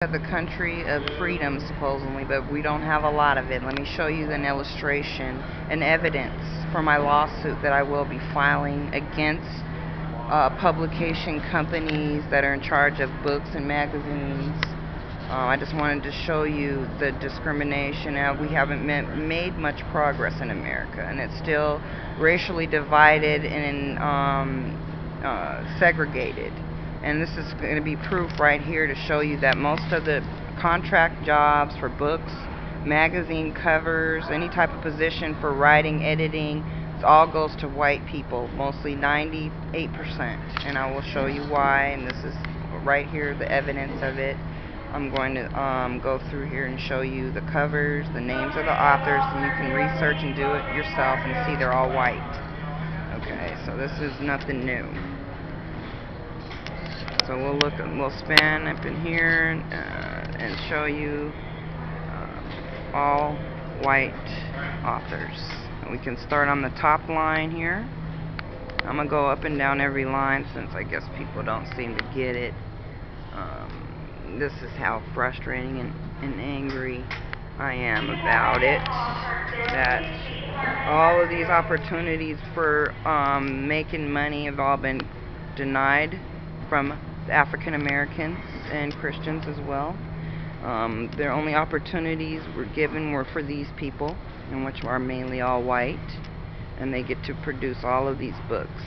The country of freedom, supposedly, but we don't have a lot of it. Let me show you an illustration and evidence for my lawsuit that I will be filing against publication companies that are in charge of books and magazines. I just wanted to show you the discrimination. We haven't made much progress in America, and it's still racially divided and segregated. And this is going to be proof right here to show you that most of the contract jobs for books, magazine covers, any type of position for writing, editing, it all goes to white people, mostly 98%. And I will show you why, and this is right here, the evidence of it. I'm going to go through here and show you the covers, the names of the authors, and you can research and do it yourself and see they're all white. Okay, so this is nothing new. So we'll span up in here and show you all white authors. We can start on the top line here. I'm going to go up and down every line since I guess people don't seem to get it. This is how frustrating and angry I am about it. That all of these opportunities for making money have all been denied from African Americans and Christians as well. Their only opportunities were given were for these people, and which are mainly all white, and they get to produce all of these books.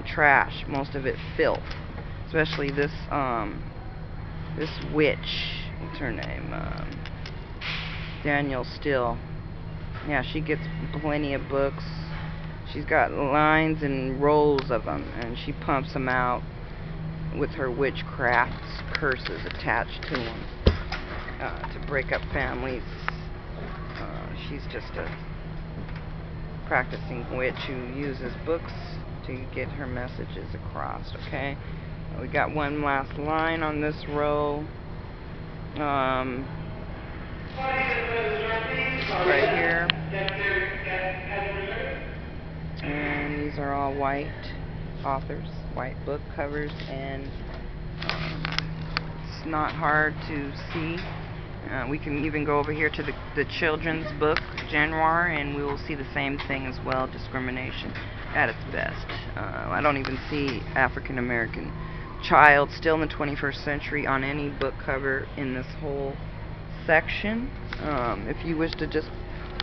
Trash, most of it filth, especially this witch, what's her name, Danielle Still. Yeah, she gets plenty of books. She's got lines and rolls of them, and she pumps them out with her witchcraft curses attached to them to break up families. She's just a practicing witch who uses books to get her messages across. Okay, we got one last line on this row. Right here. And these are all white authors, white book covers, and it's not hard to see. We can even go over here to the children's book genre, and we will see the same thing as well, discrimination at its best. I don't even see African American child still in the 21st century on any book cover in this whole section. If you wish to just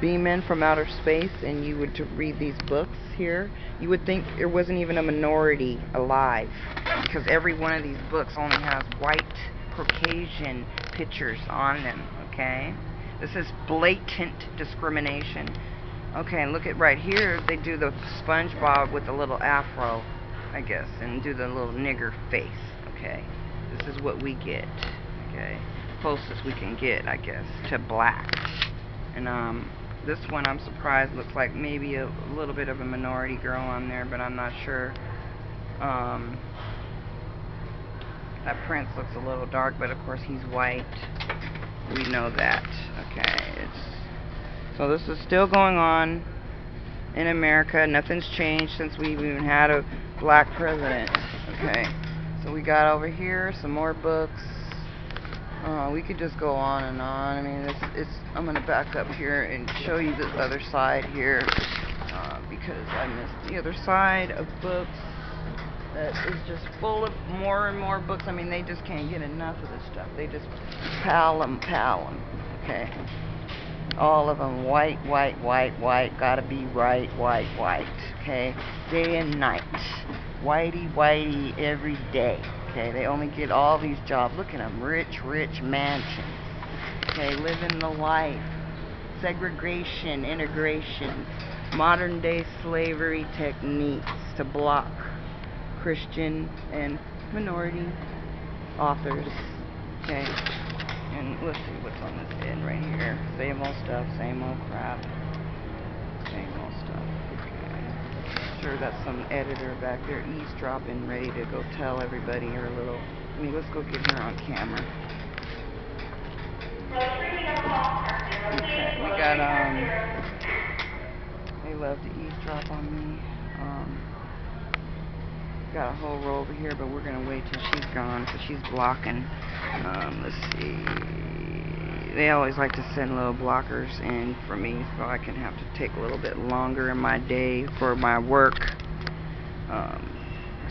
beam in from outer space and you would to read these books here, you would think there wasn't even a minority alive, because every one of these books only has white Caucasian pictures on them. Okay, this is blatant discrimination. Okay, look at right here, they do the SpongeBob with a little afro, I guess, and do the little nigger face. Okay, this is what we get. Okay, closest we can get, I guess, to black. And this one, I'm surprised, looks like maybe a little bit of a minority girl on there, but I'm not sure. That prince looks a little dark, but of course he's white. We know that. Okay, so this is still going on in America. Nothing's changed since we've even had a black president. Okay, so we got over here some more books. We could just go on and on. I mean, I'm going to back up here and show you the other side here, because I missed the other side of books that is just full of more and more books. I mean, they just can't get enough of this stuff. They just pal them. Okay, all of them white, gotta be right, white. Okay, day and night, whitey every day. Okay, they only get all these jobs. Look at them, rich mansions. Okay, living the life. Segregation, integration, modern day slavery techniques to block Christian and minority authors. Okay, and let's see what's on this end right here. Same old stuff, same old crap, same old stuff. Okay, sure that's some editor back there eavesdropping, ready to go tell everybody her little. I mean, let's go get her on camera. Okay, we got they love to eavesdrop on me. Got a whole row over here, but we're gonna wait till she's gone, because she's blocking Let's see. They always like to send little blockers in for me, so I can have to take a little bit longer in my day for my work.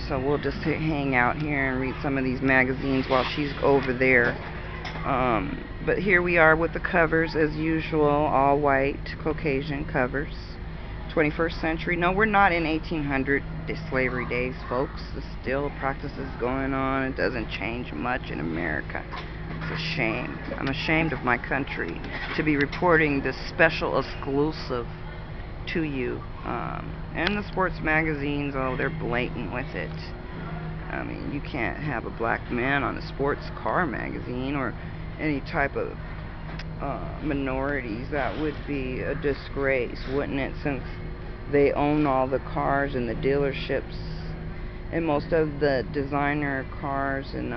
So we'll just hang out here and read some of these magazines while she's over there. But here we are with the covers as usual, all white Caucasian covers. 21st century. No, we're not in 1800 slavery days, folks. The still practices going on. It doesn't change much in America. It's a shame. I'm ashamed of my country to be reporting this special exclusive to you. And the sports magazines, oh, they're blatant with it. I mean, you can't have a black man on a sports car magazine or any type of minorities. That would be a disgrace, wouldn't it, since they own all the cars and the dealerships and most of the designer cars and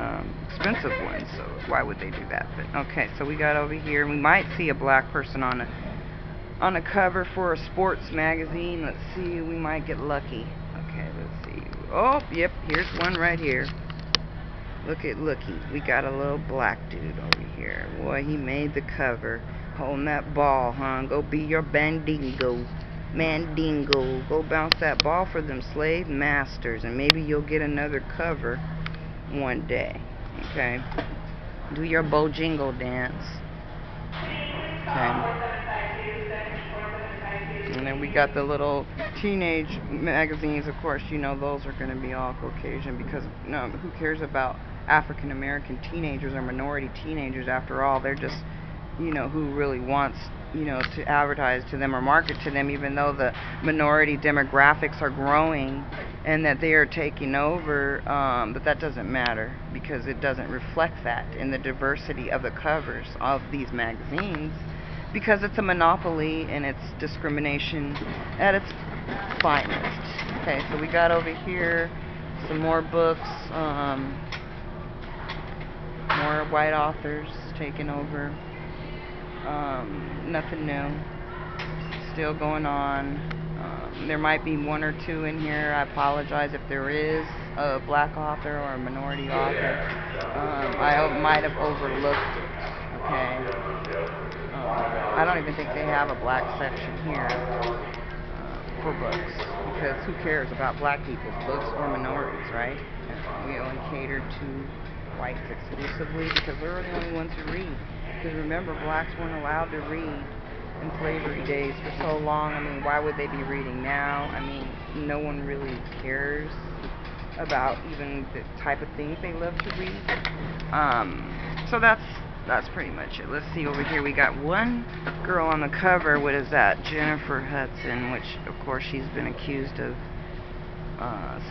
expensive ones, so why would they do that? But okay, so we got over here, we might see a black person on a cover for a sports magazine. Let's see, we might get lucky. Okay, let's see. Oh, yep, here's one right here. Looky, we got a little black dude over here. Boy, he made the cover. Holding that ball, huh? Go be your mandingo. Go bounce that ball for them slave masters, and maybe you'll get another cover one day. Okay? Do your bojingo dance. Okay? And then we got the little teenage magazines. Of course, you know those are going to be all Caucasian, because no, who cares about African American teenagers or minority teenagers? After all, they're just, you know, who really wants, you know, to advertise to them or market to them, even though the minority demographics are growing and that they are taking over. But that doesn't matter, because it doesn't reflect that in the diversity of the covers of these magazines, because it's a monopoly and it's discrimination at its finest. Okay, so we got over here some more books, more white authors taking over. Nothing new. Still going on. There might be one or two in here. I apologize if there is a black author or a minority author. I might have overlooked it. Okay. I don't even think they have a black section here for books, because who cares about black people's books or minorities, right? We only cater to whites exclusively because we're the only ones who read. Because remember, blacks weren't allowed to read in slavery days for so long. I mean, why would they be reading now? I mean, no one really cares about even the type of things they love to read. So that's pretty much it. Let's see over here. We got one girl on the cover. What is that? Jennifer Hudson, which of course she's been accused of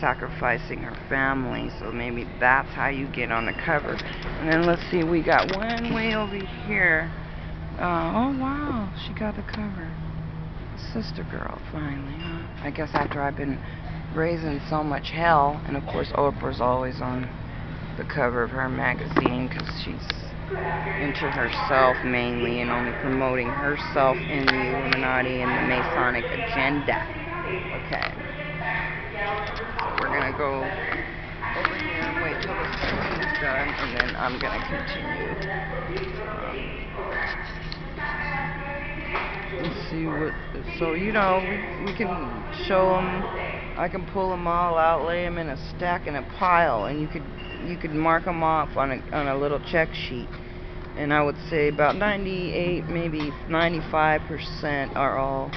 sacrificing her family, so maybe that's how you get on the cover. And then let's see, we got one way over here. Oh wow, she got the cover. Sister Girl, finally, huh? I guess after I've been raising so much hell. And of course Oprah's always on the cover of her magazine, because she's into herself mainly and only promoting herself in the Illuminati and the Masonic agenda. Okay. So we're going to go over here and wait till the screen is done, and then I'm going to continue. Let's see what, so you know, we can show them, I can pull them all out, lay them in a stack in a pile, and you could mark them off on a little check sheet. And I would say about 98, maybe 95% are all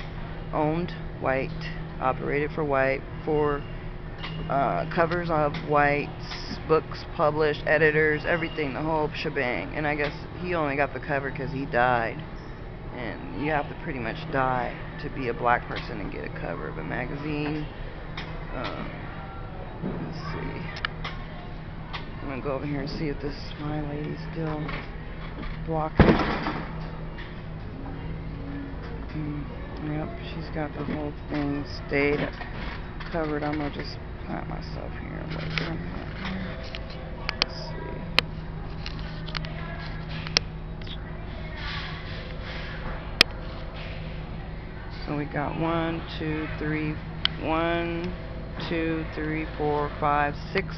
owned white, operated for white, for covers of whites, books published, editors, everything, the whole shebang. And I guess he only got the cover because he died. And you have to pretty much die to be a black person and get a cover of a magazine. Let's see. I'm going to go over here and see if this my lady's still blocking. Yep, she's got the whole thing stayed covered. I'm going to just plant myself here. Wait for a minute. Let's see. So we got 1, 2, 3, 4, 5, 6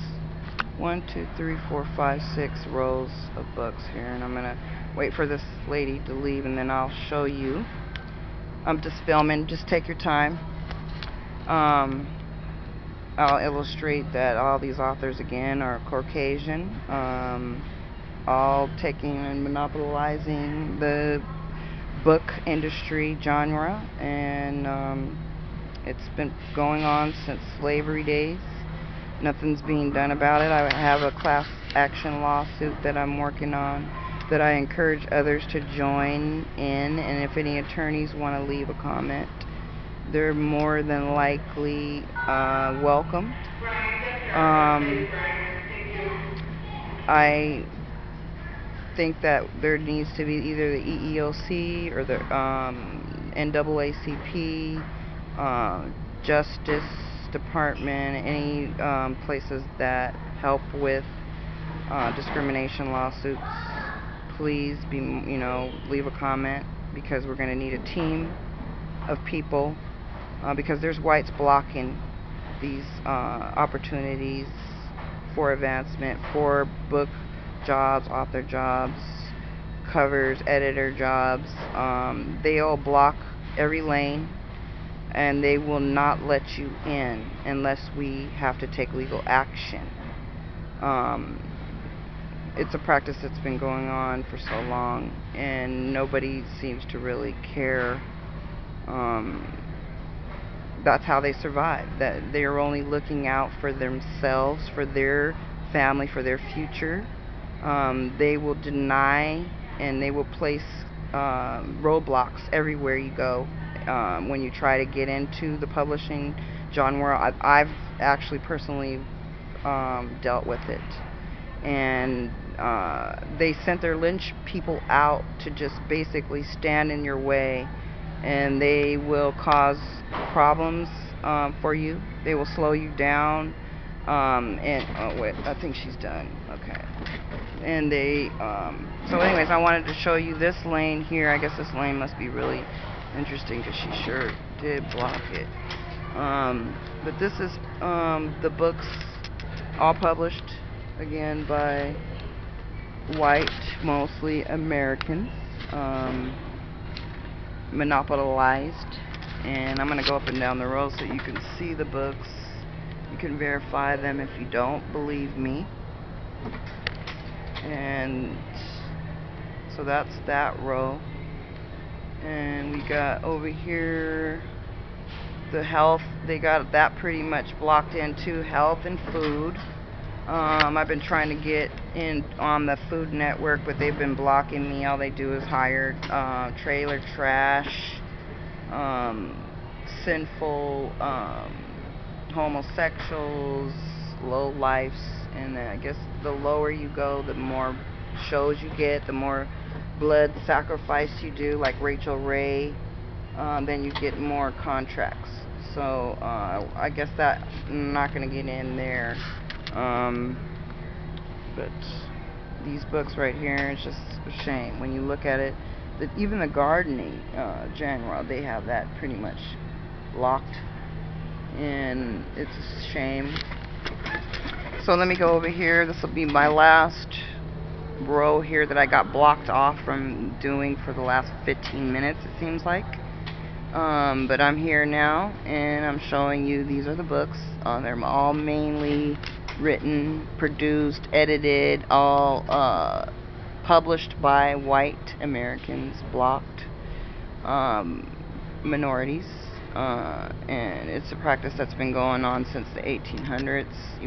1, 2, 3, 4, 5, 6 rows of books here, and I'm gonna wait for this lady to leave, and then I'll show you. I'm just filming. Just take your time. I'll illustrate that all these authors again are Caucasian, all taking and monopolizing the book industry genre, and it's been going on since slavery days. Nothing's being done about it. I have a class action lawsuit that I'm working on that I encourage others to join in, and if any attorneys want to leave a comment, they're more than likely welcome. I think that there needs to be either the EEOC or the NAACP, Justice Department, any places that help with discrimination lawsuits. Please leave a comment, because we're going to need a team of people, because there's whites blocking these opportunities for advancement, for book jobs, author jobs, covers, editor jobs. They all block every lane, and they will not let you in unless we have to take legal action. It's a practice that's been going on for so long, and nobody seems to really care. That's how they survive. That they're only looking out for themselves, for their family, for their future. They will deny, and they will place roadblocks everywhere you go. When you try to get into the publishing genre, I've actually personally dealt with it, and they sent their lynch people out to just basically stand in your way, and they will cause problems for you. They will slow you down, and oh wait, I think she's done. Okay. And they so anyways, I wanted to show you this lane here. I guess this lane must be really interesting, because she sure did block it. But this is the books, all published again by white, mostly Americans, monopolized. And I'm going to go up and down the row so you can see the books. You can verify them if you don't believe me. And so that's that row. And we got over here the health. They got that pretty much blocked into health and food. I've been trying to get in on the Food Network, but they've been blocking me. All they do is hire trailer trash, sinful homosexuals, low lifes, and I guess the lower you go, the more shows you get, the more blood sacrifice you do, like Rachel Ray, then you get more contracts. So I guess that I'm not going to get in there. But these books right here, it's just a shame when you look at it. That even the gardening genre, they have that pretty much blocked, and it's a shame. So let me go over here. This will be my last row here that I got blocked off from doing for the last 15 minutes, it seems like. But I'm here now, and I'm showing you these are the books. They're all mainly written, produced, edited, all published by white Americans, blocked minorities, and it's a practice that's been going on since the 1800s.